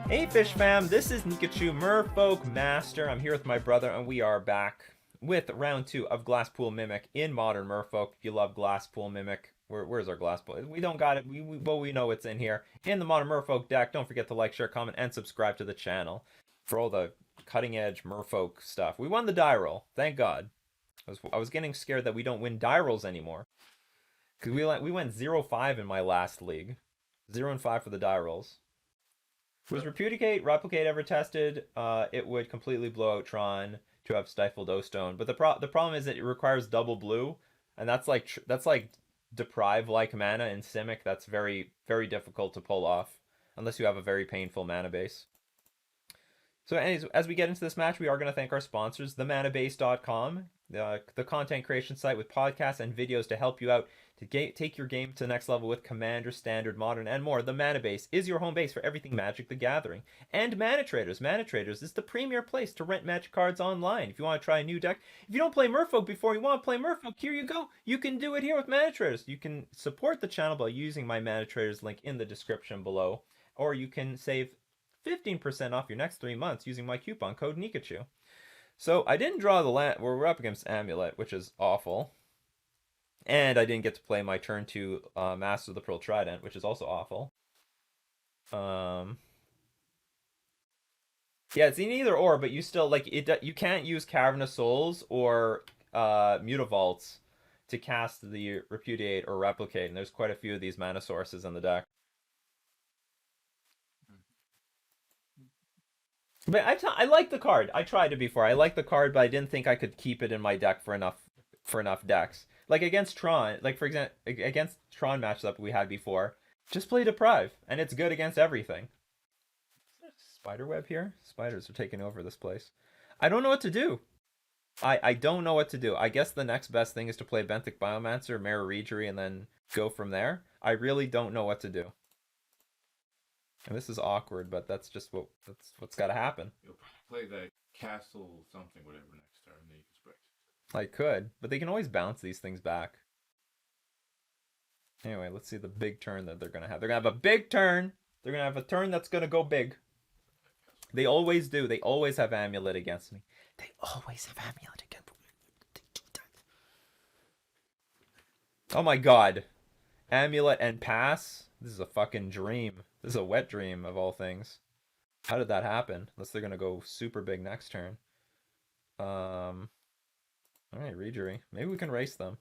Hey Fish Fam, this is Nikachu, Merfolk Master. I'm here with my brother, and we are back with round 2 of Glasspool Mimic in Modern Merfolk. If you love Glasspool Mimic, where's our Glasspool? We don't got it. We know it's in here in the Modern Merfolk deck. Don't forget to like, share, comment, and subscribe to the channel for all the cutting edge Merfolk stuff. We won the die roll, thank God. I was getting scared that we don't win die rolls anymore because we went 0-5 in my last league, 0-5 for the die rolls. Was Replicate ever tested? It would completely blow out Tron to have Stifled O-Stone. But the problem is that it requires double blue, and that's like deprive like mana in Simic. That's very, very difficult to pull off unless you have a very painful mana base. So anyways, as we get into this match, we are going to thank our sponsors, themanabase.com, the content creation site with podcasts and videos to help you out to take your game to the next level with Commander, Standard, Modern, and more. The Mana Base is your home base for everything Magic the Gathering. And Mana Traders. Mana Traders is the premier place to rent Magic cards online. If you want to try a new deck, if you don't play Merfolk before, you want to play Merfolk, here you go. You can do it here with Mana Traders. You can support the channel by using my Mana Traders link in the description below. Or you can save 15% off your next 3 months using my coupon code Nikachu. So I didn't draw the land. We're up against Amulet, which is awful. And I didn't get to play my turn 2 Master of the Pearl Trident, which is also awful. Yeah, it's an either or, but you still like it. You can't use Cavern of Souls or Mutavaults to cast the Repudiate or Replicate, and there's quite a few of these mana sources in the deck. But I like the card. I tried it before. I like the card, but I didn't think I could keep it in my deck for enough decks. Like against Tron, like for example, against Tron matchup we had before, just play Deprive, and it's good against everything. Is there a spiderweb here? Spiders are taking over this place. I don't know what to do. I don't know what to do. I guess the next best thing is to play Benthic Biomancer, Mara Regery, and then go from there. I really don't know what to do. And this is awkward, but that's what's got to happen. You'll play the castle something whatever next turn, then you can spray. I could, but they can always bounce these things back. Anyway, let's see the big turn that they're gonna have. They're gonna have a big turn. They're gonna have a turn that's gonna go big. They always do. They always have Amulet against me. They always have Amulet against me. Oh my god. Amulet and pass? This is a fucking dream. This is a wet dream of all things. How did that happen? Unless they're gonna go super big next turn. Alright, Regery. Maybe we can race them.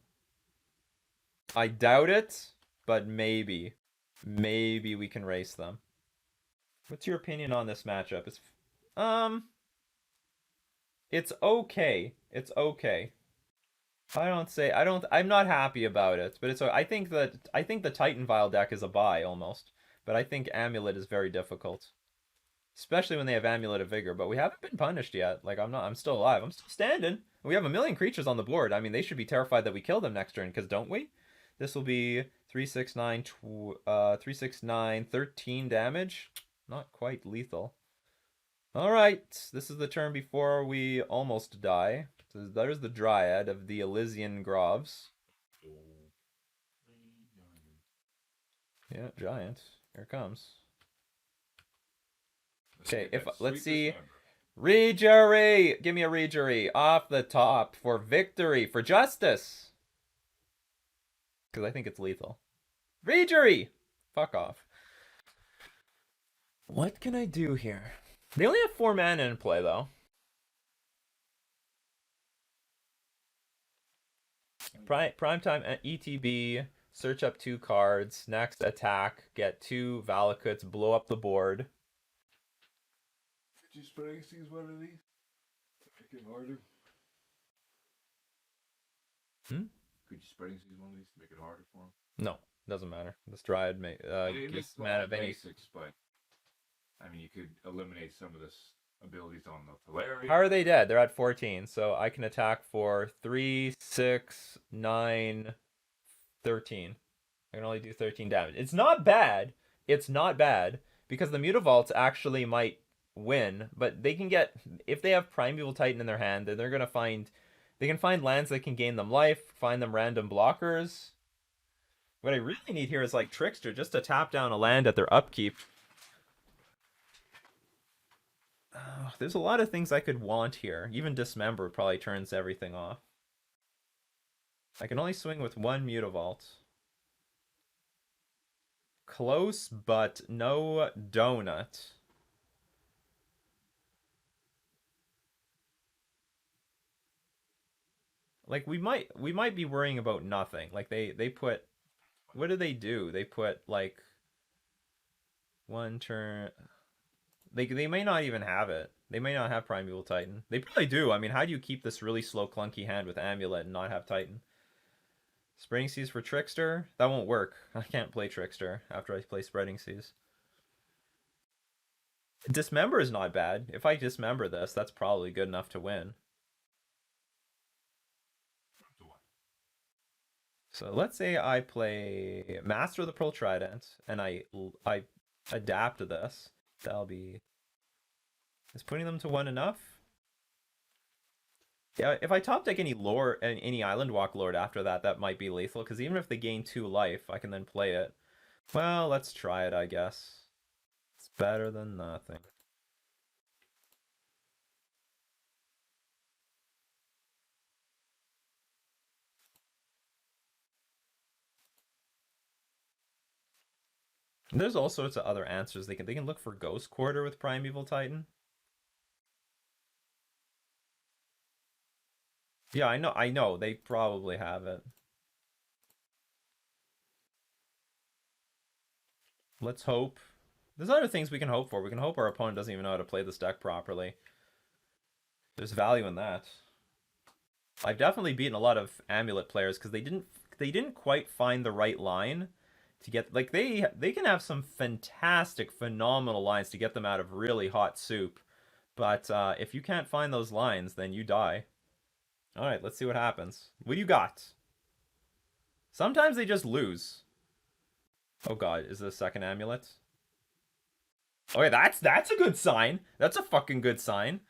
I doubt it, but maybe. Maybe we can race them. What's your opinion on this matchup? It's okay. It's okay. I'm not happy about it, but I think the Titan Vial deck is a buy almost. But I think Amulet is very difficult. Especially when they have Amulet of Vigor, but we haven't been punished yet. Like I'm still alive. I'm still standing. We have a million creatures on the board. I mean, they should be terrified that we kill them next turn, because don't we? This will be 369, 13 damage. Not quite lethal. Alright, this is the turn before we almost die. So there's the Dryad of the Elysian Groves. Yeah, giant. Here it comes. Okay, let's see. Regery! Give me a Regery off the top for victory, for justice. Because I think it's lethal. Regery! Fuck off. What can I do here? They only have 4 mana in play, though. Primetime ETB, search up 2 cards, next attack, get 2 Valakuts, blow up the board. Could you spray seize one of these to make it harder? Could you spray seize one of these to make it harder for him? No, doesn't matter. This Dryad gives mana of any... basics, but I mean, you could eliminate some of this abilities on the Tolaria. How are they dead? They're at 14, so I can attack for 3, 6, 9, 13. I can only do 13 damage. It's not bad. It's not bad, because the Mutavaults actually might win, but they can get, if they have Primeval Titan in their hand, then they're going to find, they can find lands that can gain them life, find them random blockers. What I really need here is like Trickster, just to tap down a land at their upkeep. There's a lot of things I could want here. Even Dismember probably turns everything off. I can only swing with one Mutavault. Close, but no donut. Like we might be worrying about nothing. Like they put, what do? They put like one turn. They may not even have it. They may not have Primeval Titan. They probably do. I mean, how do you keep this really slow, clunky hand with Amulet and not have Titan? Spreading Seas for Trickster? That won't work. I can't play Trickster after I play Spreading Seas. Dismember is not bad. If I dismember this, that's probably good enough to win. So let's say I play Master of the Pearl Trident and I adapt to this. That'll be, is putting them to one enough? Yeah, if I top deck any Island Walk Lord after that, that might be lethal, because even if they gain 2 life, I can then play it. Well, let's try it, I guess. It's better than nothing. There's all sorts of other answers. They can look for Ghost Quarter with Primeval Titan. Yeah, I know. They probably have it. Let's hope. There's other things we can hope for. We can hope our opponent doesn't even know how to play this deck properly. There's value in that. I've definitely beaten a lot of Amulet players because they didn't quite find the right line to get, like, they can have some fantastic, phenomenal lines to get them out of really hot soup. But if you can't find those lines, then you die. All right, let's see what happens. What do you got? Sometimes they just lose. Oh god, is this a second amulet? Okay, that's a good sign. That's a fucking good sign.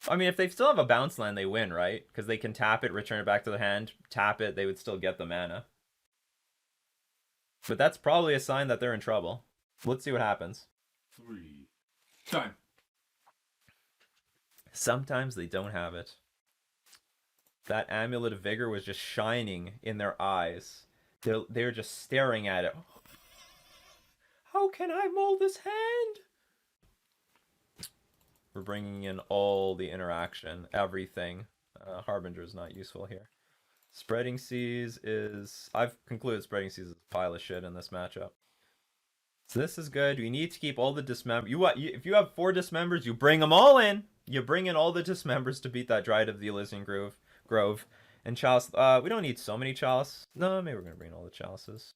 I mean, if they still have a bounce land, they win, right? Because they can tap it, return it back to the hand, tap it, they would still get the mana. But that's probably a sign that they're in trouble. Let's see what happens. 3. Time. Sometimes they don't have it. That Amulet of Vigor was just shining in their eyes. They're just staring at it. How can I mold this hand? We're bringing in all the interaction, everything. Harbinger is not useful here. Spreading Seas is... I've concluded Spreading Seas is a pile of shit in this matchup. So this is good. We need to keep all the dismembers. If you have 4 dismembers, you bring them all in. You bring in all the dismembers to beat that Dryad of the Elysian Grove. And Chalice... we don't need so many Chalice. No, maybe we're going to bring in all the Chalices.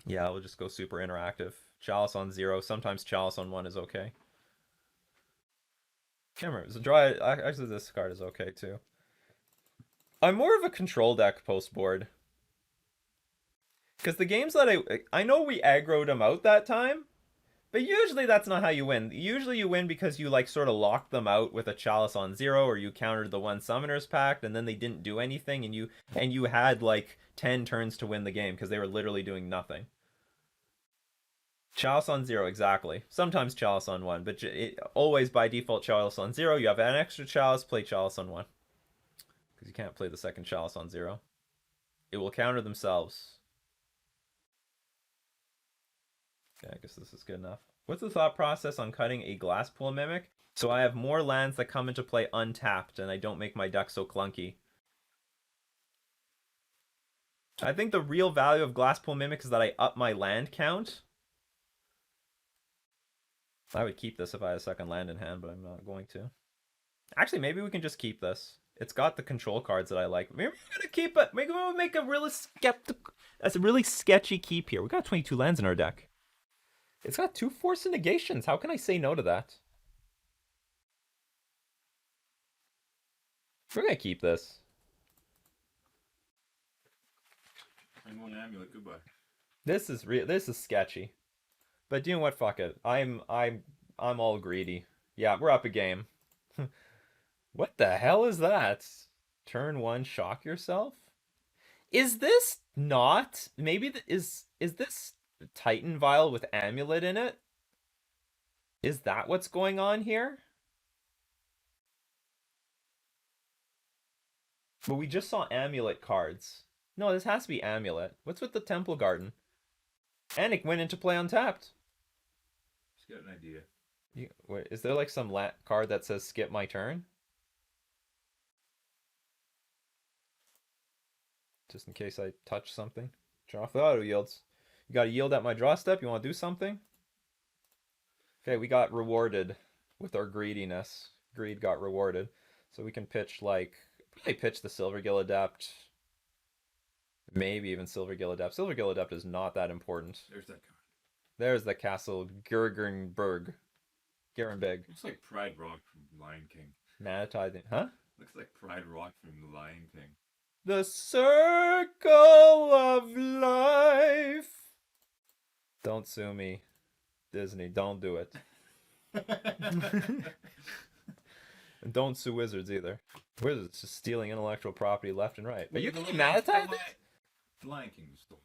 Yeah, we'll just go super interactive. Chalice on 0. Sometimes Chalice on 1 is okay. Can't remember. So Dryad... Actually, this card is okay, too. I'm more of a control deck post board. Because the games that I know we aggroed them out that time, but usually that's not how you win. Usually you win because you like sort of locked them out with a Chalice on 0, or you countered the one Summoner's Pact, and then they didn't do anything, and you had like 10 turns to win the game because they were literally doing nothing. Chalice on 0, exactly. Sometimes Chalice on 1, but always by default Chalice on 0. You have an extra Chalice, play Chalice on 1. Because you can't play the second Chalice on 0. It will counter themselves. Okay, I guess this is good enough. What's the thought process on cutting a Glasspool Mimic? So I have more lands that come into play untapped, and I don't make my deck so clunky. I think the real value of Glasspool Mimic is that I up my land count. I would keep this if I had a second land in hand, but I'm not going to. Actually, maybe we can just keep this. It's got the control cards that I like. Maybe we're gonna keep it. Maybe we'll make a really That's a really sketchy keep here. We got 22 lands in our deck. It's got 2 Force and Negations. How can I say no to that? We're gonna keep this. And 1 amulet. Goodbye. This is sketchy. But you know what? Fuck it. I'm all greedy. Yeah, we're up a game. What the hell is that? Turn 1, shock yourself? Is this not... Maybe... Is this Titan Vial with Amulet in it? Is that what's going on here? But we just saw Amulet cards. No, this has to be Amulet. What's with the Temple Garden? And it went into play untapped. Just got an idea. Wait, is there like some card that says skip my turn? Just in case I touch something. Turn off the auto yields. You gotta yield at my draw step. You wanna do something? Okay, we got rewarded with our greediness. Greed got rewarded. So we can pitch like, probably pitch the Silvergill Adept. Maybe even Silvergill Adept. Silvergill Adept is not that important. There's that card. There's the castle Gurgenberg. Garenbeg. Looks like Pride Rock from Lion King. Manatide, huh? Looks like Pride Rock from the Lion King. The circle of life. Don't sue me, Disney. Don't do it. And don't sue Wizards either. Wizards just stealing intellectual property left and right. Are you getting mad at that? The Lion King was stolen.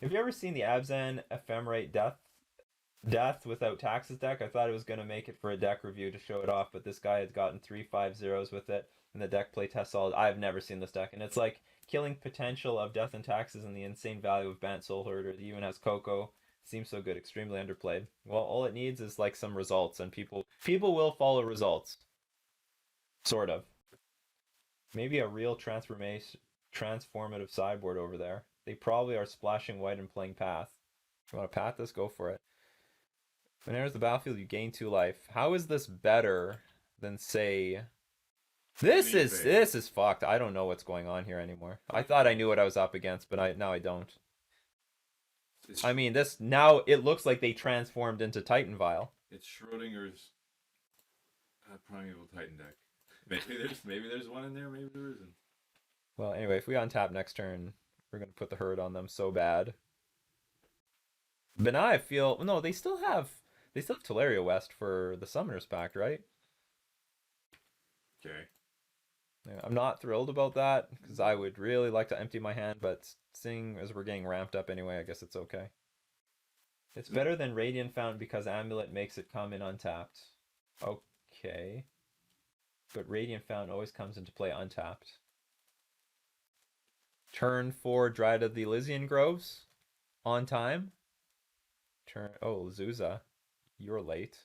Have you ever seen the Abzan Ephemerate Death without taxes deck? I thought it was going to make it for a deck review to show it off, but this guy had gotten 3/5/0s with it, and the deck playtest solid. I've never seen this deck, and it's like killing potential of Death and Taxes and the insane value of Bant Soul Herder. It even has Coco. Seems so good, extremely underplayed. Well, all it needs is like some results, and people will follow results. Sort of. Maybe a real transformative sideboard over there. They probably are splashing white and playing Path. If you want to path this, go for it. When it enters the battlefield, you gain 2 life. How is this better than, say... This is fucked. I don't know what's going on here anymore. I thought I knew what I was up against, but now I don't. I mean, this now it looks like they transformed into Titan Vial. It's Schrodinger's Primeval Titan deck. Maybe there's one in there, maybe there isn't. Well, anyway, if we untap next turn, we're gonna put the herd on them so bad. But now I feel they still have Teleria West for the Summoners Pact, right? Okay. Yeah, I'm not thrilled about that because I would really like to empty my hand, but seeing as we're getting ramped up anyway, I guess it's okay. It's better than Radiant Fountain because Amulet makes it come in untapped. Okay. But Radiant Fountain always comes into play untapped. Turn 4 Dryad of the Elysian Groves. On time. Zuza. You're late.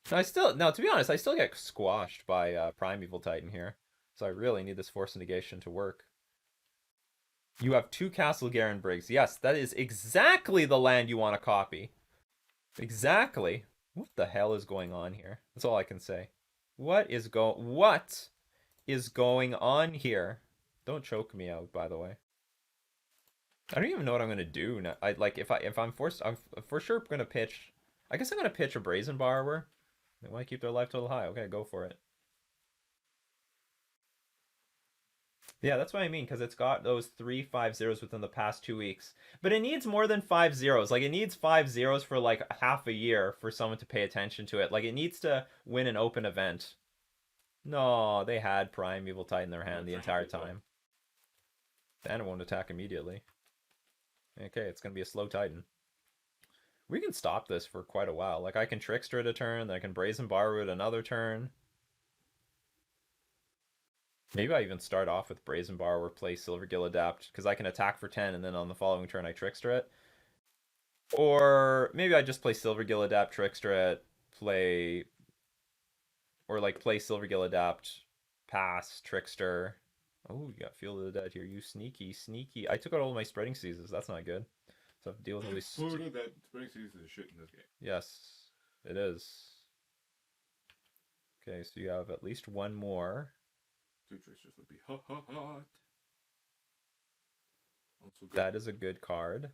Now, to be honest, I still get squashed by Primeval Titan here. So I really need this Force of Negation to work. You have 2 Castle Garenbrigs. Yes, that is exactly the land you want to copy. Exactly. What the hell is going on here? That's all I can say. What is going on here? Don't choke me out, by the way. I don't even know what I'm gonna do now. If I'm forced, I'm for sure gonna pitch. I guess I'm gonna pitch a Brazen Borrower. They want to keep their life total high. Okay, go for it. Yeah, that's what I mean, because it's got those 3/5/0s within the past 2 weeks. But it needs more than 5/0s. Like, it needs 5/0s for like half a year for someone to pay attention to it. Like, it needs to win an open event. No, they had Primeval Titan in their hand the entire time. Then it won't attack immediately. Okay, it's going to be a slow Titan. We can stop this for quite a while. Like, I can Trickster it a turn, then I can Brazen Borrow it another turn. Maybe I even start off with Brazen Borrower, play Silvergill Adapt, because I can attack for 10, and then on the following turn I Trickster it. Or maybe I just play Silvergill Adapt, Trickster it, play Silvergill Adapt, pass, Trickster. Oh, you got Field of the Dead here. You sneaky. I took out all my Spreading Seasons. That's not good. So I have to deal with all these... that Spreading Seasons is shit in this game. Yes, it is. Okay, so you have at least one more. 2 Tricksters would be hot. That is a good card.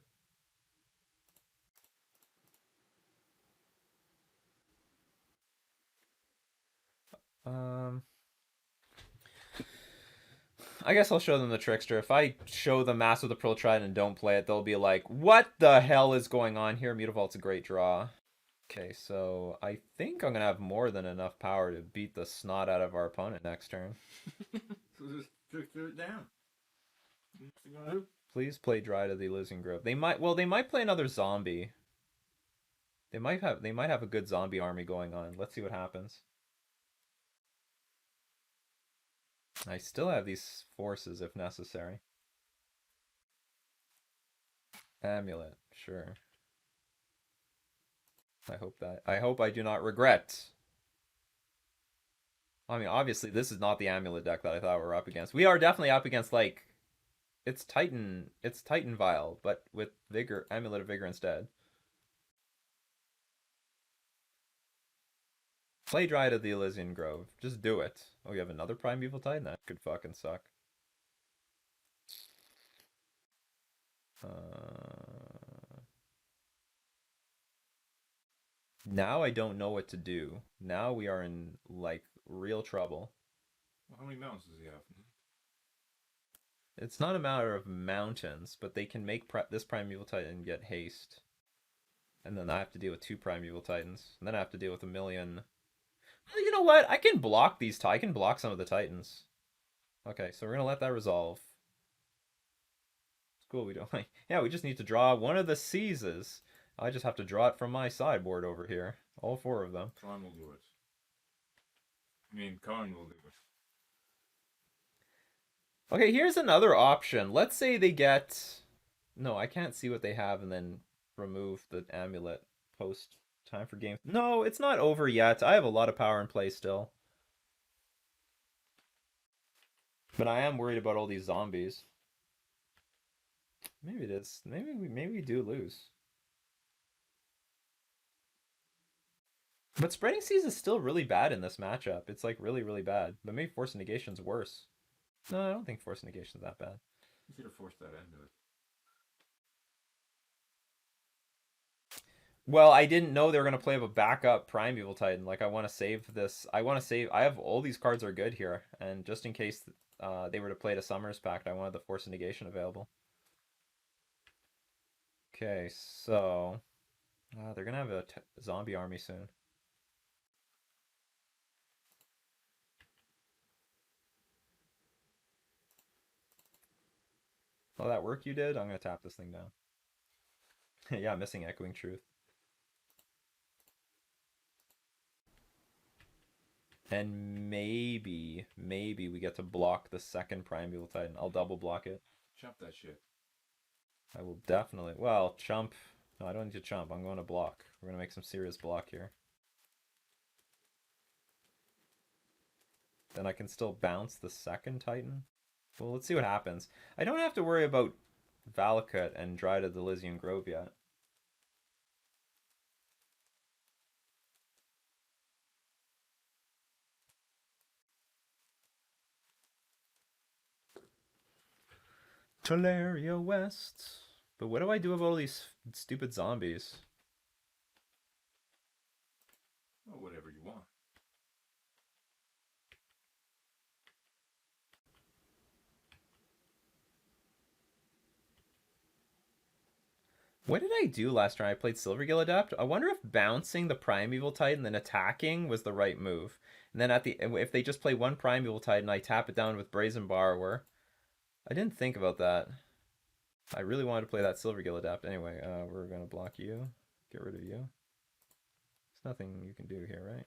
I guess I'll show them the Trickster. If I show them Mass of the Pearl Trident and don't play it, they'll be like, what the hell is going on here? Mutavault's a great draw. Okay, so I think I'm going to have more than enough power to beat the snot out of our opponent next turn. So just Trickster it down. Please play Dryad of the Elysian Grove. They might play another zombie. They might have a good zombie army going on. Let's see what happens. I still have these forces if necessary. Amulet, sure. I hope I do not regret. I mean, obviously this is not the Amulet deck that I thought we were up against. We are definitely up against like it's Titan Vial, but with Vigor, Amulet of Vigor instead. Play Dryad of the Elysian Grove. Just do it. Oh, you have another Primeval Titan? That could fucking suck. Now I don't know what to do. Now we are in like real trouble. Well, how many mounts does he have? It's not a matter of mountains, but they can make this Primeval Titan get haste. And then I have to deal with two Primeval Titans. And then I have to deal with a million. Well, you know what? I can block these. I can block some of the Titans. Okay, so we're gonna let that resolve. It's cool. We don't. Yeah, we just need to draw one of the seizes. I just have to draw it from my sideboard over here. All four of them. Tron will do it. I mean, Karn will do it. Okay, here's another option. Let's say they get... No, I can't see what they have and then remove the amulet post time for game. No, it's not over yet. I have a lot of power in play still. But I am worried about all these zombies. Maybe it is. Maybe we do lose. But Spreading Seas is still really bad in this matchup. It's like really, really bad. But maybe Force Negation's worse. No, I don't think Force Negation's that bad. You should have forced that into it. Well, I didn't know they were going to play a backup Primeval Titan. Like, I want to save this. I want to save... I have all these cards are good here. And just in case they were to play the Summer's Pact, I wanted the Force Negation available. Okay, so... they're going to have a zombie army soon. Oh, that work you did? I'm going to tap this thing down. Yeah, missing Echoing Truth. And maybe we get to block the second Primeval Titan. I'll double block it. Chop that shit. I will definitely... Well, chump... No, I don't need to chump. I'm going to block. We're going to make some serious block here. Then I can still bounce the second Titan. Well, let's see what happens. I don't have to worry about Valakut and Dryad of the Elysian Grove yet. Teleria West. But what do I do about all these stupid zombies? Oh, whatever you want. What did I do last time I played Silvergill Adept? I wonder if bouncing the Primeval Titan and then attacking was the right move. And then if they just play one Primeval Titan, I tap it down with Brazen Borrower. I didn't think about that. I really wanted to play that Silvergill Adept. Anyway, we're going to block you. Get rid of you. There's nothing you can do here, right?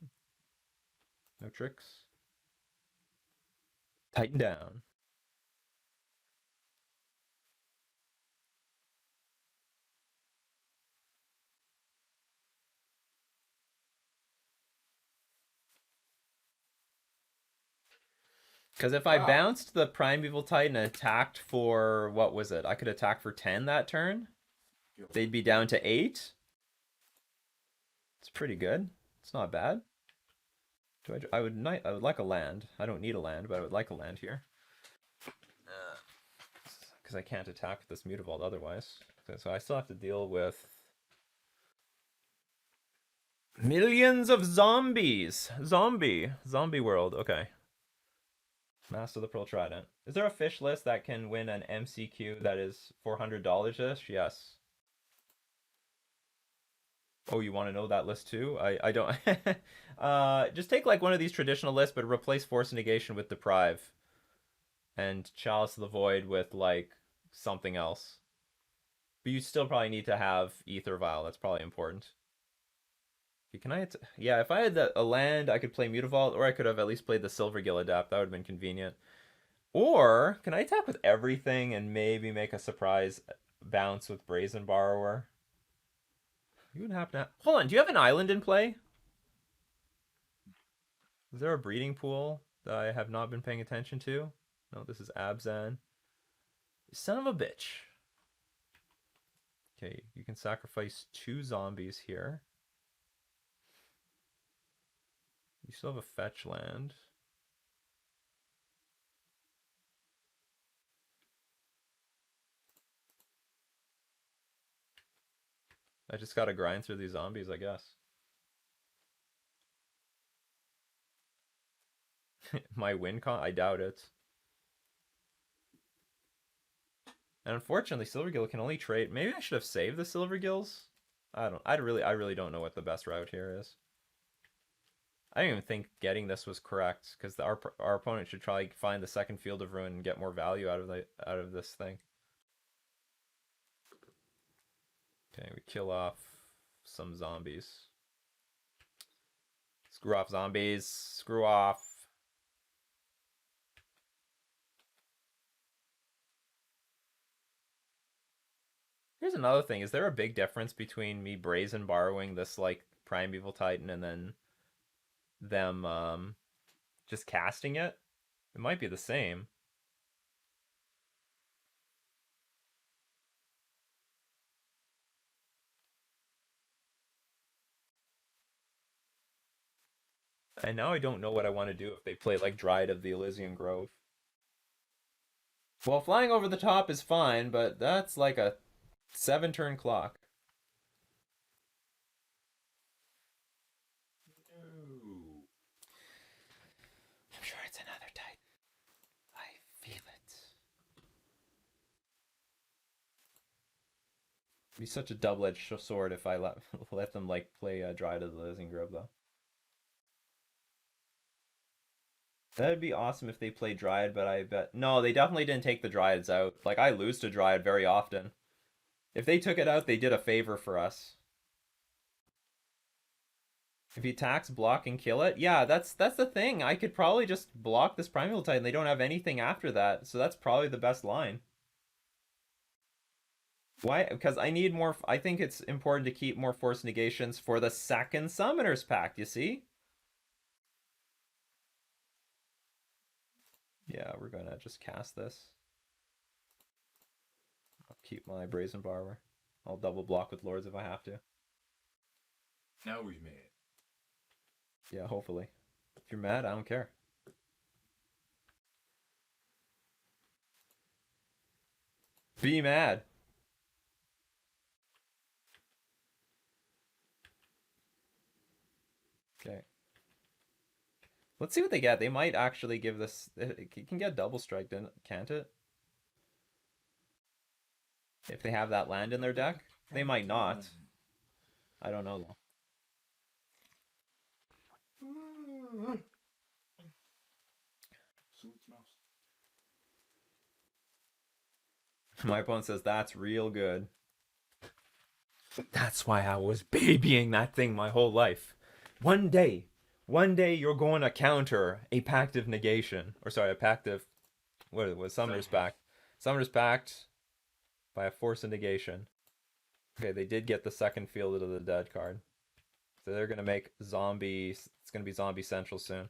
No tricks. Tighten down. Because if I bounced the Primeval Titan and attacked for, what was it? I could attack for 10 that turn. They'd be down to 8. It's pretty good. It's not bad. I would like a land. I don't need a land, but I would like a land here. Because I can't attack with this Mutavault otherwise. So I still have to deal with millions of zombies. Zombie world. Okay. Master of the Pearl Trident. Is there a fish list that can win an MCQ that is $400-ish? Yes. Oh, you want to know that list too? I don't. Just take like one of these traditional lists, but replace Force Negation with Deprive. And Chalice of the Void with like something else. But you still probably need to have Ether Vial. That's probably important. Can I? Yeah, if I had a land, I could play Mutavault, or I could have at least played the Silvergill Adapt. That would have been convenient. Or can I attack with everything and maybe make a surprise bounce with Brazen Borrower? You would have to. Hold on. Do you have an island in play? Is there a breeding pool that I have not been paying attention to? No, this is Abzan. Son of a bitch. Okay, you can sacrifice 2 zombies here. You still have a fetch land. I just gotta grind through these zombies, I guess. My win con? I doubt it. And unfortunately, Silvergill can only trade. Maybe I should have saved the Silvergills. I really don't know what the best route here is. I don't even think getting this was correct because our opponent should try to find the second Field of Ruin and get more value out of this thing. Okay, we kill off some zombies. Screw off zombies. Screw off. Here's another thing. Is there a big difference between me brazen borrowing this like Primeval Titan and then them just casting it? It might be the same. And now I don't know what I want to do if they play like Dryad of the Elysian Grove. Well, flying over the top is fine, but that's like a 7-turn clock. No. I'm sure it's another Titan. I feel it. It'd be such a double-edged sword if I let them like play Dryad of the Elysian Grove though. That'd be awesome if they played Dryad, but I bet no, they definitely didn't take the Dryads out. Like I lose to Dryad very often. If they took it out, they did a favor for us. If he attacks, block, and kill it, yeah, that's the thing. I could probably just block this Primeval Titan. They don't have anything after that, so that's probably the best line. Why? Because I need more. I think it's important to keep more force negations for the second Summoner's Pact. You see? Yeah, we're gonna just cast this. I'll keep my Brazen Borrower. I'll double block with Lords if I have to. Now we've made it. Yeah, hopefully. If you're mad, I don't care. Be mad. Okay. Let's see what they get. They might actually give this. It can get double strike, can't it? If they have that land in their deck, they might not. I don't know though. My opponent says that's real good. That's why I was babying that thing my whole life. One day you're going to counter a pact of negation. Or sorry, a pact of what it was, Summoner's Pact. Summoner's Pact by a force of negation. Okay, they did get the second Field of the Dead card. So they're gonna make zombie. It's gonna be zombie central soon.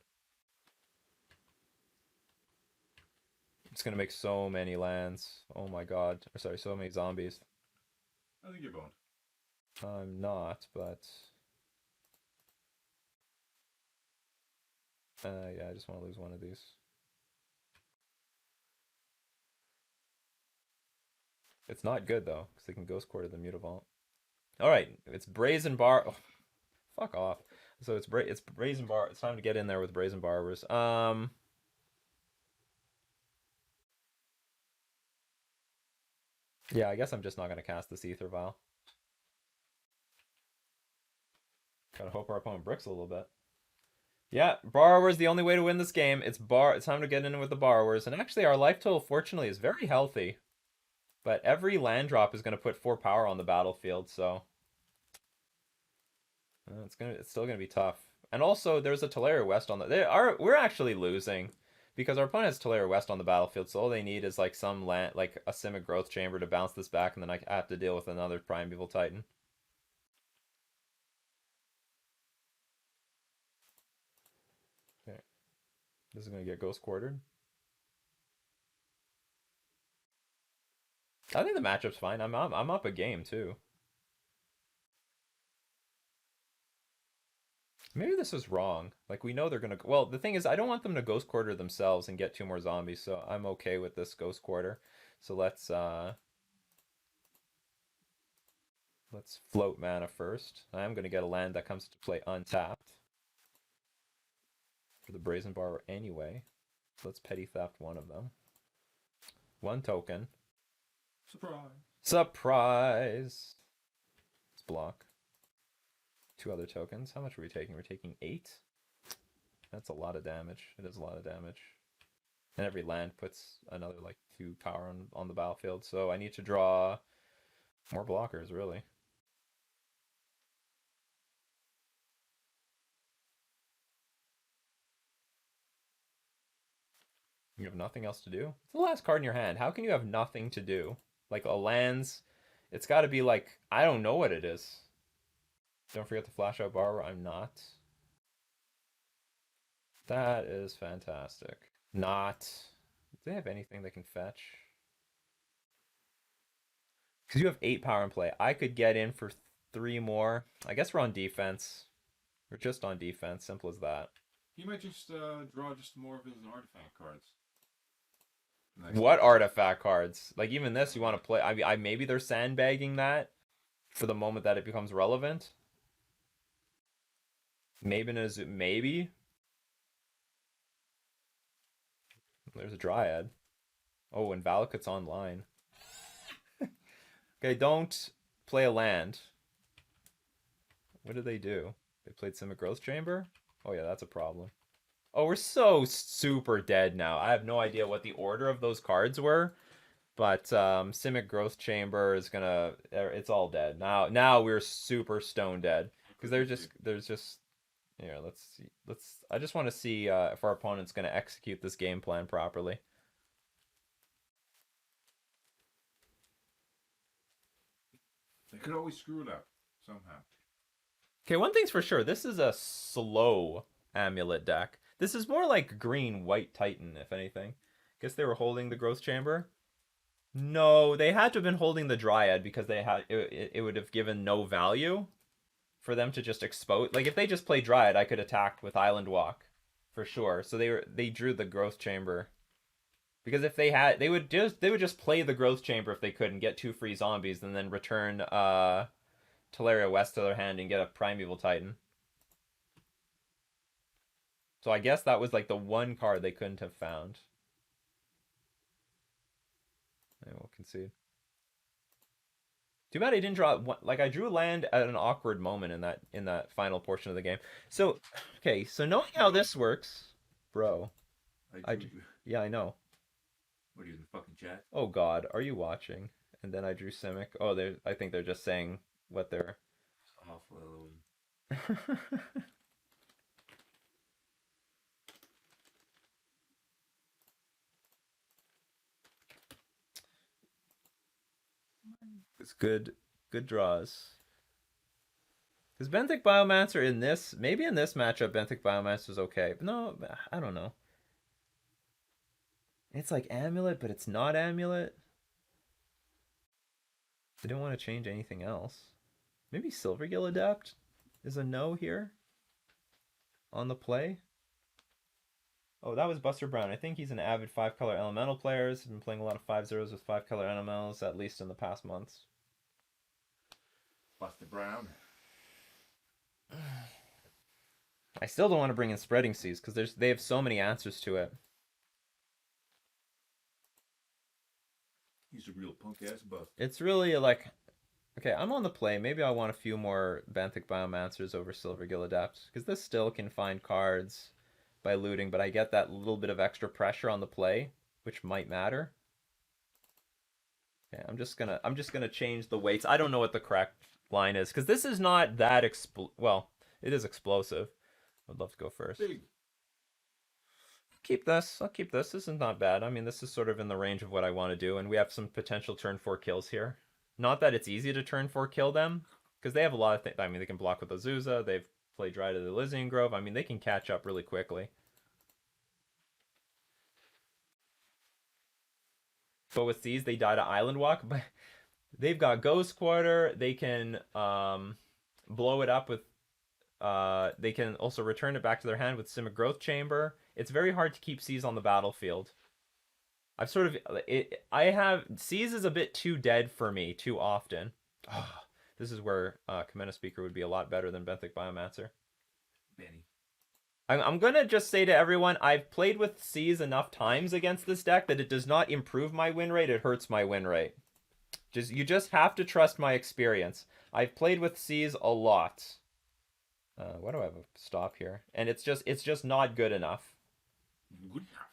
It's gonna make so many lands. Oh my god. Or sorry, so many zombies. I think you're boned. I'm not, but yeah, I just want to lose one of these. It's not good though, because they can Ghost Quarter the Mutavault. All right, it's Brazen Bar. Oh, fuck off. So it's Brazen Bar. It's time to get in there with Brazen Barbers. Yeah, I guess I'm just not gonna cast this Ether Vial. Gotta hope our opponent bricks a little bit. Yeah, Borrower's the only way to win this game. It's time to get in with the Borrowers. And actually, our life total, fortunately, is very healthy. But every land drop is going to put 4 power on the battlefield, so... It's still gonna be tough. And also, there's a Teleria West on the. We're actually losing because our opponent has Teleria West on the battlefield. So all they need is like some land, like a Simic Growth Chamber to bounce this back, and then I have to deal with another Primeval Titan. Okay, this is gonna get Ghost Quartered. I think the matchup's fine. I'm up a game too. Maybe this is wrong. Like we know they're gonna. Well, the thing is, I don't want them to Ghost Quarter themselves and get two more zombies. So I'm okay with this Ghost Quarter. So let's float mana first. I'm gonna get a land that comes to play untapped for the Brazen Borrower anyway. So let's Petty Theft one of them. One token. Surprise. Surprise. Let's block. Two other tokens. How much are we taking? We're taking 8. That's a lot of damage. It is a lot of damage. And every land puts another like 2 power on the battlefield. So I need to draw more blockers, really. You have nothing else to do? It's the last card in your hand. How can you have nothing to do? Like a lands, it's got to be like, I don't know what it is. Don't forget to flash out Borrower. I'm not. That is fantastic. Not. Do they have anything they can fetch? Because you have 8 power in play. I could get in for 3 more. I guess we're on defense. We're just on defense. Simple as that. He might just draw just more of his artifact cards. What artifact cards? Like even this, you want to play? I maybe they're sandbagging that for the moment that it becomes relevant. Maybe maybe. There's a Dryad. Oh, and Valakut's online. Okay, don't play a land. What did they do? They played Simic Growth Chamber? Oh yeah, that's a problem. Oh, we're so super dead now. I have no idea what the order of those cards were, but Simic Growth Chamber is gonna. It's all dead now. Now we're super stone dead because there's just. Here, let's see. I just want to see if our opponent's gonna execute this game plan properly. They could always screw it up somehow. Okay, one thing's for sure. This is a slow Amulet deck. This is more like green white Titan, if anything. Guess they were holding the Growth Chamber. No, they had to have been holding the Dryad because it would have given no value for them to just expose. Like if they just play Dryad, I could attack with Island Walk for sure. So they drew the Growth Chamber because if they had, they would just play the Growth Chamber if they could and get 2 free zombies and then return Teleria West to their hand and get a Primeval Titan. So I guess that was like the one card they couldn't have found. Yeah, we'll concede. Too bad I didn't draw like I drew land at an awkward moment in that final portion of the game. So okay, so knowing how this works, bro. Yeah, I know. What are you in the fucking chat? Oh God, are you watching? And then I drew Simic. Oh, I think they're just saying what they're. Awful. It's good draws. Because Benthic Biomancer maybe in this matchup, Benthic Biomancer is okay. But no, I don't know. It's like Amulet, but it's not Amulet. They don't want to change anything else. Maybe Silvergill Adept is a no here on the play. Oh, that was Buster Brown. I think he's an avid 5-color elemental player. He's been playing a lot of 5/0s with 5-color elementals, at least in the past months. Buster Brown. I still don't want to bring in Spreading Seas because they have so many answers to it. He's a real punk ass buff. It's really like, okay, I'm on the play. Maybe I want a few more Benthic Biomancers over Silvergill Adept because this still can find cards by looting, but I get that little bit of extra pressure on the play, which might matter. Okay, I'm just gonna change the weights. I don't know what the correct line is because this is not that well. It is explosive. I'd love to go first. Big. Keep this. I'll keep this. This is not bad. I mean, this is sort of in the range of what I want to do, and we have some potential turn 4 kills here. Not that it's easy to turn 4 kill them, because they have a lot of things. I mean, they can block with Azusa. They've played Dry to the Elysian Grove. I mean, they can catch up really quickly. But with these, they die to Island Walk. But they've got Ghost Quarter. They can blow it up with. They can also return it back to their hand with Simic Growth Chamber. It's very hard to keep Seas on the battlefield. I've sort of I have Seas is a bit too dead for me too often. Oh, this is where Kamena Speaker would be a lot better than Benthic Biomancer. Benny. I'm gonna just say to everyone, I've played with Seas enough times against this deck that it does not improve my win rate, it hurts my win rate. You just have to trust my experience. I've played with Seas a lot. Why do I have a stop here? And it's just not good enough. Good enough.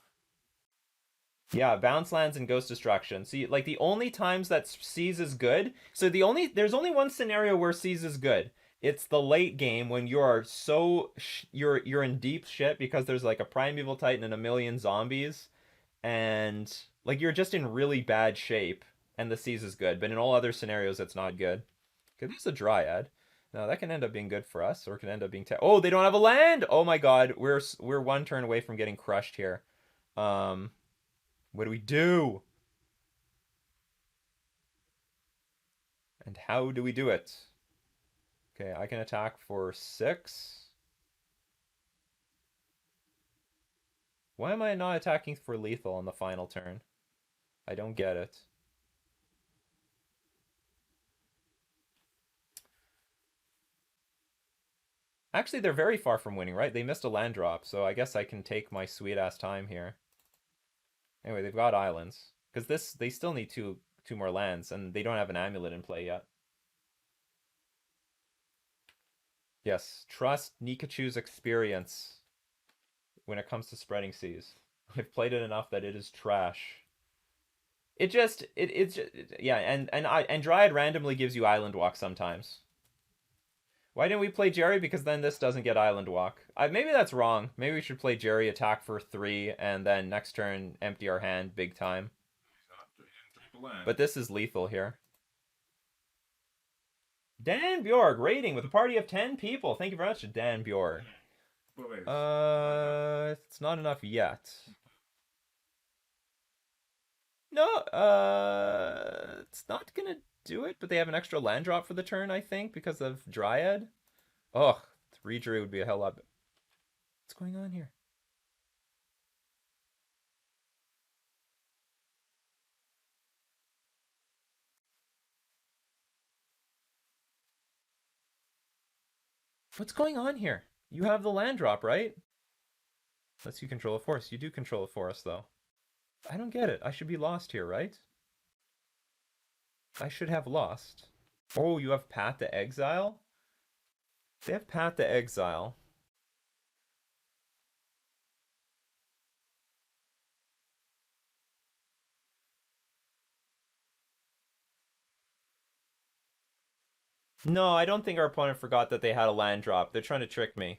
Yeah, bounce lands and ghost destruction. See, like the only times that Seas is good. So there's only one scenario where Seas is good. It's the late game when you are you're in deep shit because there's like a Primeval Titan and a million zombies, and like you're just in really bad shape, and the Seas is good. But in all other scenarios, it's not good. Okay, this is a Dryad. Now that can end up being good for us, or it can end up being oh, they don't have a land. Oh my god, we're one turn away from getting crushed here. What do we do? And how do we do it? Okay, I can attack for 6. Why am I not attacking for lethal on the final turn? I don't get it. Actually, they're very far from winning, right? They missed a land drop, so I guess I can take my sweet-ass time here. Anyway, they've got islands. Because they still need two more lands, and they don't have an amulet in play yet. Yes, trust Nikachu's experience when it comes to spreading seas. I've played it enough that it is trash. It's just yeah, and Dryad randomly gives you Island Walk sometimes. Why didn't we play Jerry? Because then this doesn't get Island Walk. Maybe that's wrong. Maybe we should play Jerry, attack for 3, and then next turn empty our hand big time. But this is lethal here. Dan Bjorg raiding with a party of 10 people. Thank you very much, Dan Bjorg. It's not enough yet. No, it's not gonna do it, but they have an extra land drop for the turn, I think, because of Dryad. Ugh, 3 Druid would be a hell lot. What's going on here? What's going on here? You have the land drop, right? Unless you control a forest. You do control a forest, though. I don't get it. I should be lost here, right? I should have lost. Oh, you have Path to Exile? They have Path to Exile. No, I don't think our opponent forgot that they had a land drop. They're trying to trick me.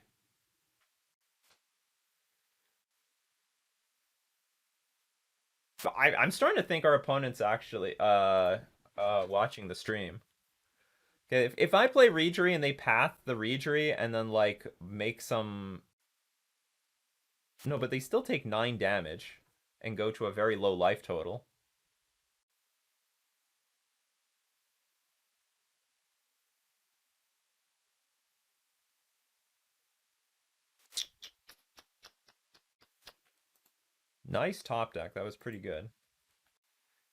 I'm starting to think our opponent's actually watching the stream. Okay, if I play Reejerey and they path the Reejerey and then like make some... No, but they still take 9 damage and go to a very low life total. Nice top deck. That was pretty good.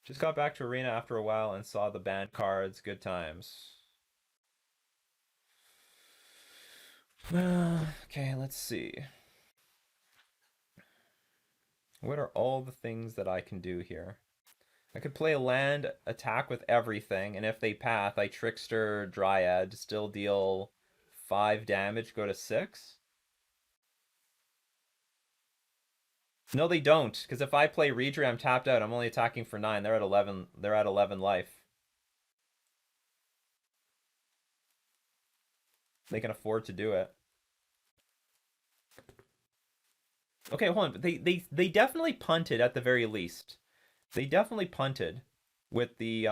Just got back to Arena after a while and saw the banned cards. Good times. Okay, let's see. What are all the things that I can do here? I could play a land, attack with everything, and if they path, I Trickster Dryad, still deal 5 damage, go to 6. No, they don't, because if I play Reejerey, I'm tapped out. I'm only attacking for 9. They're at 11. They're at 11 life. They can afford to do it. Okay, hold on. But they definitely punted at the very least. They definitely punted with the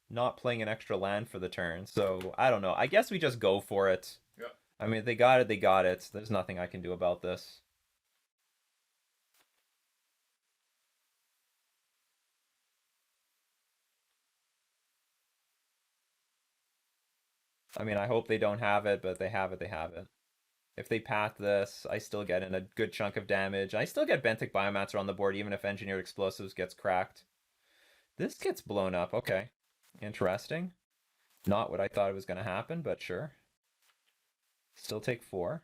not playing an extra land for the turn. So I don't know. I guess we just go for it. Yep. I mean, if they got it, they got it. There's nothing I can do about this. I mean, I hope they don't have it, but they have it, they have it. If they path this, I still get in a good chunk of damage. I still get Benthic Biomancer on the board, even if Engineered Explosives gets cracked. This gets blown up. Okay. Interesting. Not what I thought was going to happen, but sure. Still take 4.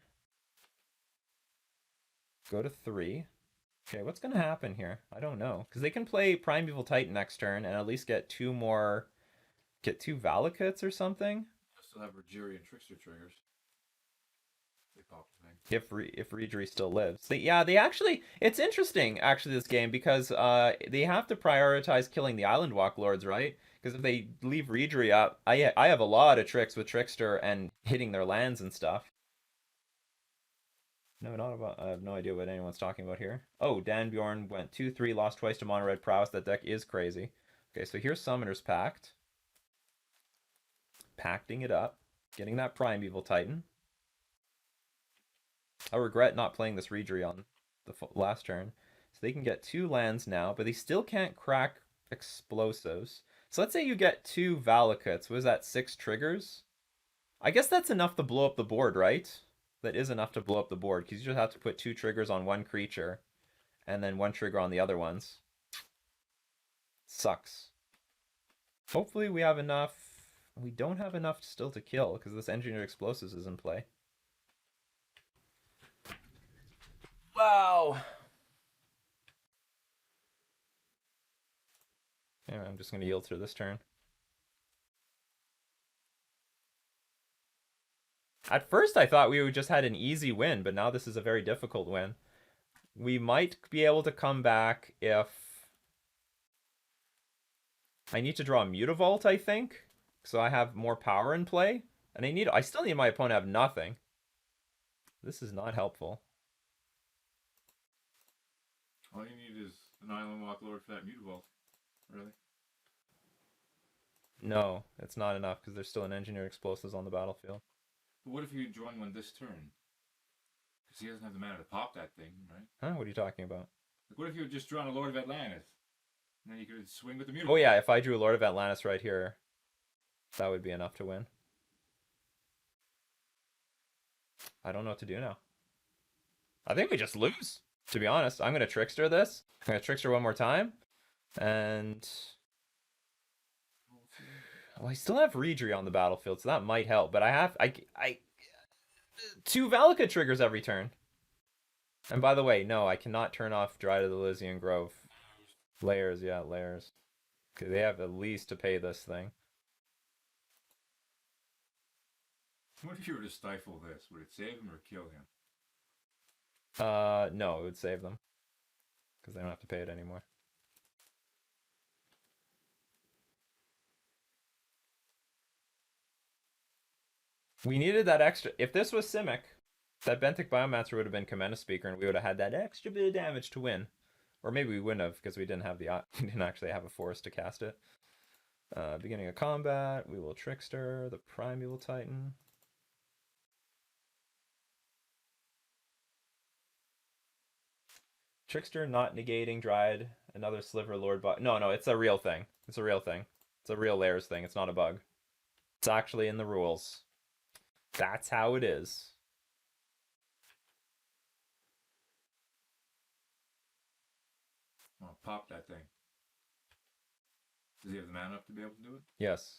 Go to 3. Okay, what's going to happen here? I don't know. Because they can play Primeval Titan next turn and at least get 2 more... Get 2 Valakuts or something? I still have Rajiri and Trickster triggers. They pop the thing. If Reedry still lives. They actually... It's interesting, actually, this game, because they have to prioritize killing the Island Walk Lords, right? Because if they leave Reedry up... I have a lot of tricks with Trickster and hitting their lands and stuff. No, not about. I have no idea what anyone's talking about here. Oh, Dan Bjorn went 2-3, lost twice to Mono Red Prowess. That deck is crazy. Okay, so here's Summoner's Pact. Pacting it up. Getting that Primeval Titan. I regret not playing this Reedry on the last turn. So they can get 2 lands now, but they still can't crack explosives. So let's say you get 2 Valakuts. Was that 6 triggers? I guess that's enough to blow up the board, right? That is enough to blow up the board, because you just have to put 2 triggers on one creature, and then 1 trigger on the other ones. Sucks. Hopefully we have enough. We don't have enough still to kill, because this Engineered Explosives is in play. Wow! Anyway, I'm just going to yield through this turn. At first I thought we just had an easy win, but now this is a very difficult win. We might be able to come back if... I need to draw a Mutavault, I think. So I have more power in play. And I still need my opponent to have nothing. This is not helpful. All you need is an Island Walk Lord for that Mutavault. Really? No, it's not enough because there's still an Engineered Explosives on the battlefield. But what if you join one this turn? Because he doesn't have the mana to pop that thing, right? Huh? What are you talking about? Like, what if you had just drawn a Lord of Atlantis? And then you could swing with the Mutavault. Oh yeah, if I drew Lord of Atlantis right here, that would be enough to win. I don't know what to do now. I think we just lose, to be honest. I'm going to Trickster this. I'm going to Trickster one more time. And... Well, I still have Reedry on the battlefield, so that might help. But I have... I 2 Valakut triggers every turn. And by the way, no, I cannot turn off Dry to the Elysian Grove. Layers, yeah, layers. Okay, they have at least to pay this thing. What if you were to stifle this? Would it save him or kill him? No, it would save them. Because they don't have to pay it anymore. We needed that extra... If this was Simic, that Benthic Biomancer would have been Commander Speaker, and we would have had that extra bit of damage to win. Or maybe we wouldn't have, because we didn't have we didn't actually have a forest to cast it. Beginning of combat, we will Trickster, the Primeval Titan. Trickster not negating Dryad, another Sliver Lord bot. No, it's a real thing. It's a real thing. It's a real layers thing. It's not a bug. It's actually in the rules. That's how it is. Oh, pop that thing. Does he have the mana up to be able to do it? Yes.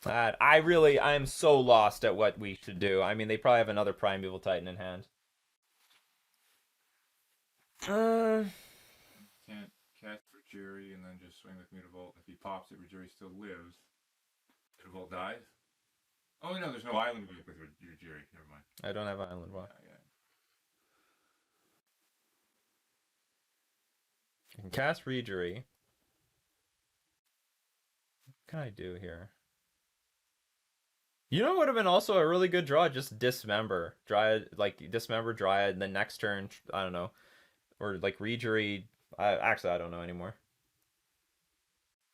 I'm so lost at what we should do. I mean, they probably have another Primeval Titan in hand. Can't cast Rajiri and then just swing with Mutavault. If he pops it, Rajiri still lives. Mutavault dies. Oh no, there's no island with Rajiri. Never mind. I don't have Island Walk. Yeah. I can cast Reedry. can I do here? You know what would have been also a really good draw? Just Dismember. Dryad, like Dismember Dryad, and then next turn, I don't know. Or like Rejury. Actually, I don't know anymore.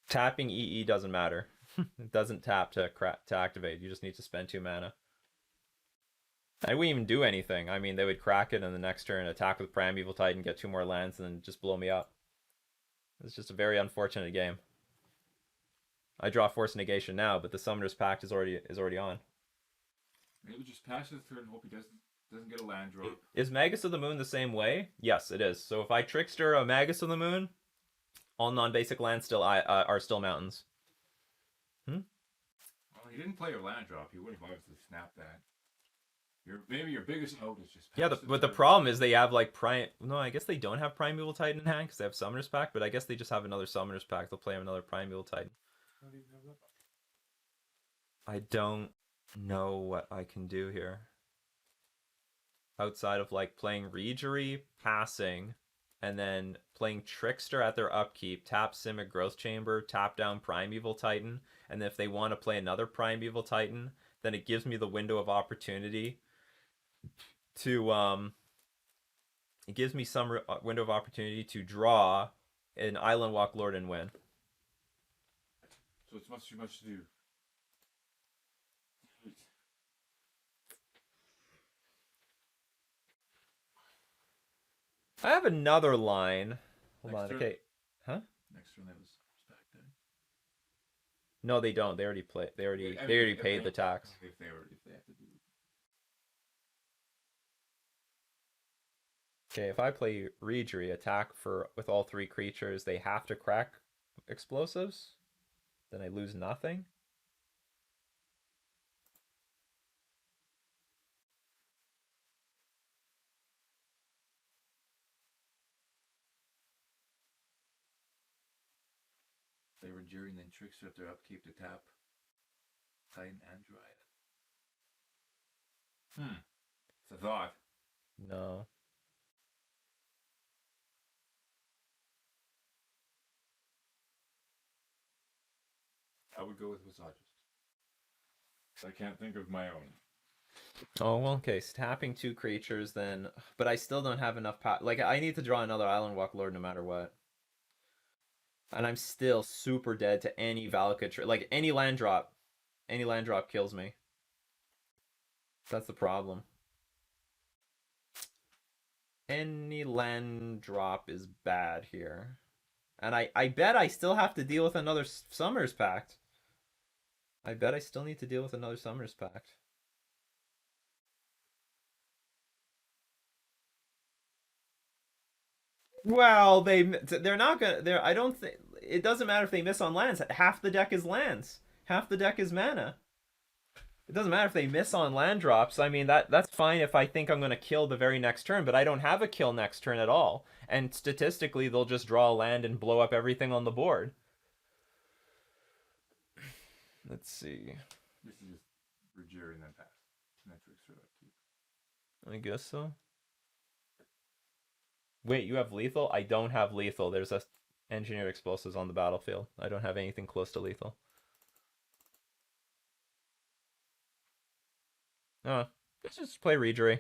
Tapping EE doesn't matter. It doesn't tap to activate. You just need to spend 2 mana. I wouldn't even do anything. I mean, they would crack it, and the next turn attack with Primeval Titan, get 2 more lands, and then just blow me up. It's just a very unfortunate game. I draw Force Negation now, but the Summoner's Pact is already on. Maybe just pass the turn and hope he doesn't get a land drop. Is Magus of the Moon the same way? Yes, it is. So if I Trickster a Magus of the Moon, all non-basic lands are still mountains. Well, he didn't play a land drop. He would have obviously snapped that. Maybe your biggest out is just. Yeah, but the problem is they have like Prime. No, I guess they don't have Primeval Titan in hand because they have Summoner's Pact. But I guess they just have another Summoner's Pact. They'll play another Primeval Titan. I don't know what I can do here. Outside of like playing Rejury, passing, and then playing Trickster at their upkeep, tap Simic Growth Chamber, tap down Primeval Titan, and then if they want to play another Primeval Titan, then it gives me the window of opportunity to it gives me some window of opportunity to draw an Island Walk Lord and win. So it's much too much to do. I have another line. Hold Next on, turn? okay. Huh? Next turn, that was back then. No, they don't. They already play. They already paid the tax. If they have to do. Okay, if I play Rejury, attack with all 3 creatures, they have to crack explosives. Then I lose nothing. They were during then Trickster at their upkeep to tap Titan and Dryad. It's a thought. No. I would go with Visagist. I can't think of my own. Oh, well, okay. So tapping 2 creatures then. But I still don't have enough power. Like, I need to draw another Island Walk Lord no matter what. And I'm still super dead to any Valakut. Like, any land drop. Any land drop kills me. That's the problem. Any land drop is bad here. And I bet I still have to deal with another Summer's Pact. I bet I still need to deal with another Summer's Pact. Well, they're not gonna. I don't think it doesn't matter if they miss on lands. Half the deck is lands. Half the deck is mana. It doesn't matter if they miss on land drops. I mean that's fine if I think I'm gonna kill the very next turn, but I don't have a kill next turn at all. And statistically, they'll just draw a land and blow up everything on the board. Let's see. This is just Rejury and then pass. And then Trickster upkeep. I guess so. Wait, you have lethal? I don't have lethal. There's a engineered explosives on the battlefield. I don't have anything close to lethal. Let's just play Rejury.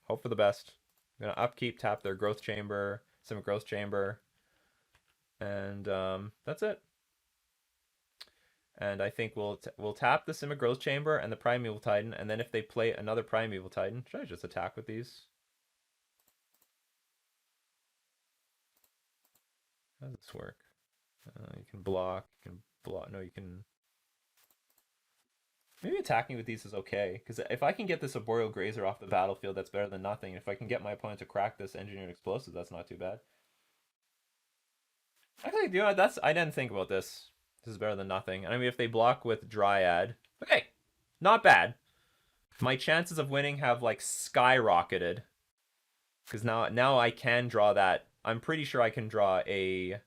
Hope for the best. I'm gonna upkeep, tap their Growth Chamber, Simic Growth Chamber, and that's it. And I think we'll tap the Simic Growth Chamber and the Primeval Titan, and then if they play another Primeval Titan, should I just attack with these? How does this work? You can block. You can block. No, you can. Maybe attacking with these is okay, because if I can get this Arboreal Grazer off the battlefield, that's better than nothing. If I can get my opponent to crack this Engineered Explosive, that's not too bad. Actually, you know what? I didn't think about this. This is better than nothing. I mean, if they block with Dryad, okay, not bad. My chances of winning have like skyrocketed, because now I can draw that. I'm pretty sure I can draw a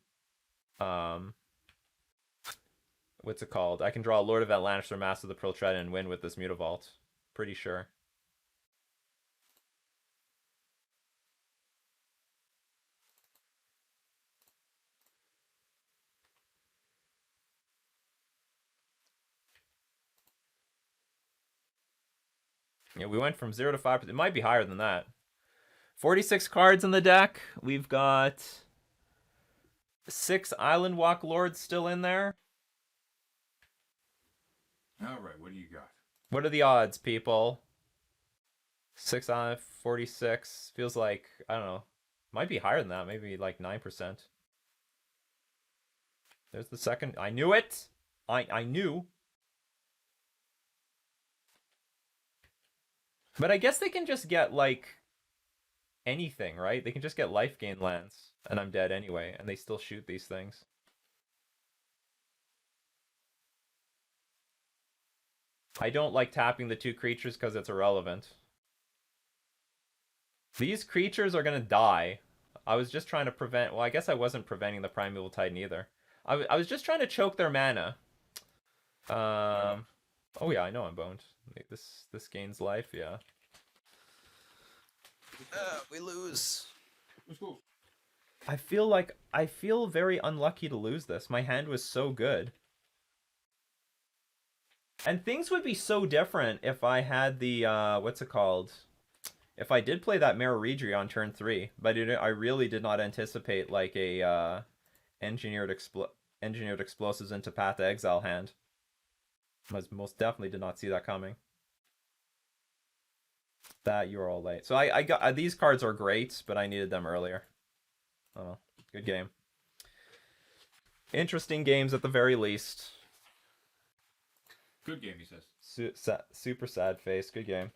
what's it called? I can draw a Lord of Atlantis or Master of the Pearl Trident and win with this Mutavault. Pretty sure. Yeah, we went from 0 to 5%. It might be higher than that. 46 cards in the deck. We've got 6 Island Walk Lords still in there. All right, what do you got? What are the odds, people? 6 out of 46. Feels like, I don't know. Might be higher than that. Maybe like 9%. There's the second. I knew it. I knew. But I guess they can just get, like, anything, right? They can just get life gain lands. And I'm dead anyway. And they still shoot these things. I don't like tapping the 2 creatures because it's irrelevant. These creatures are going to die. I was just trying to prevent... Well, I guess I wasn't preventing the Primeval Titan either. I was just trying to choke their mana. Oh yeah, I know I'm boned. This gains life, yeah. We lose. Let's go. I feel very unlucky to lose this. My hand was so good. And things would be so different if I had the what's it called? If I did play that Merfolk on turn 3, but I really did not anticipate like a engineered explosives into Path to Exile hand. Most definitely did not see that coming. That you're all late. So I got these cards are great, but I needed them earlier. Oh, good game. Interesting games at the very least. Good game, he says. Super sad face. Good game.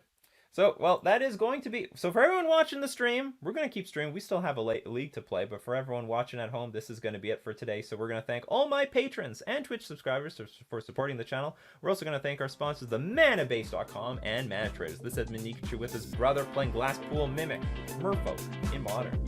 So, well, that is going to be... So for everyone watching the stream, we're going to keep streaming. We still have a league to play, but for everyone watching at home, this is going to be it for today. So we're going to thank all my patrons and Twitch subscribers for supporting the channel. We're also going to thank our sponsors, the ManaBase.com and Mana Traders. This has been Nikachu with his brother playing Glass Pool Mimic, Merfolk in Modern.